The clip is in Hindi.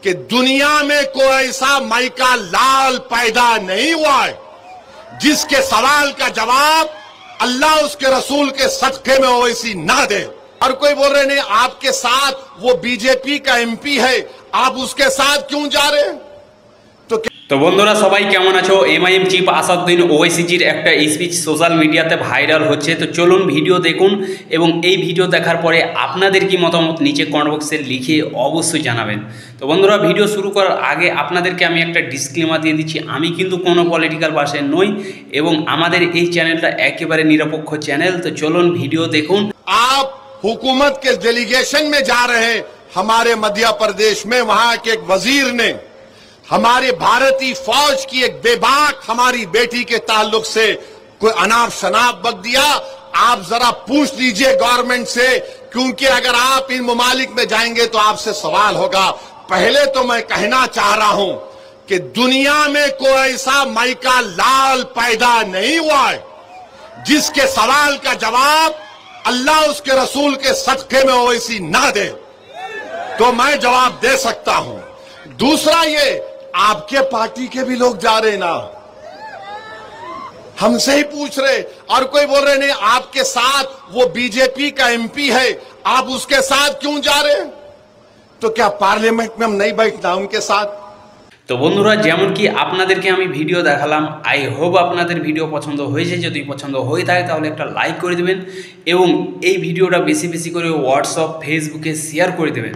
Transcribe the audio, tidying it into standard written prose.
कि दुनिया में कोई ऐसा माइका लाल पैदा नहीं हुआ है जिसके सवाल का जवाब अल्लाह उसके रसूल के सदके में ओवैसी ना दे। और कोई बोल रहे नहीं आपके साथ वो बीजेपी का एमपी है, आप उसके साथ क्यों जा रहे हैं? तो बंधुरा सबाई केमन आछो? एमआईएम चीफ आसादुद्दीन ओवैसीजिर একটা স্পিচ সোশ্যাল মিডিয়াতে ভাইরাল হচ্ছে। তো চলুন ভিডিও দেখুন এবং এই ভিডিও দেখার পরে আপনাদের কি মতামত নিচে কমেন্ট বক্সে লিখে অবশ্যই জানাবেন। তো বন্ধুরা ভিডিও শুরু করার আগে আপনাদেরকে আমি একটা ডিসক্লেমার দিয়ে দিচ্ছি, আমি কিন্তু কোনো পলিটিক্যাল পার্সন নই এবং আমাদের এই চ্যানেলটা একেবারে নিরপেক্ষ চ্যানেল। তো চলুন ভিডিও দেখুন। आप हुकूमत के डेलीगेशन में जा रहे हैं हमारे मध्य प्रदेश में, वहां के एक वजीर ने हमारे भारतीय फौज की एक बेबाक हमारी बेटी के ताल्लुक से कोई अनाप शनाप बक दिया। आप जरा पूछ लीजिए गवर्नमेंट से, क्योंकि अगर आप इन ममालिक में जाएंगे तो आपसे सवाल होगा। पहले तो मैं कहना चाह रहा हूं कि दुनिया में कोई ऐसा माइका लाल पैदा नहीं हुआ है जिसके सवाल का जवाब अल्लाह उसके रसूल के सदके में ओवैसी ना दे, तो मैं जवाब दे सकता हूं। दूसरा ये आपके पार्टी के भी लोग जा रहे ना, हमसे ही पूछ रहे, और कोई बोल रहे नहीं आपके साथ वो बीजेपी का एमपी है, आप उसके साथ क्यों जा रहे हैं? तो क्या पार्लियामेंट में हम नहीं बैठना उनके साथ? তো বন্ধুরা যেমন কি আপনাদেরকে আমি ভিডিও দেখালাম, আই হোপ আপনাদের ভিডিও পছন্দ হয়েছে। যদি পছন্দ হয়ে থাকে তাহলে একটা লাইক করে দেবেন এবং এই ভিডিওটা বেশি বেশি করে হোয়াটসঅ্যাপ ফেসবুকে শেয়ার করে দেবেন।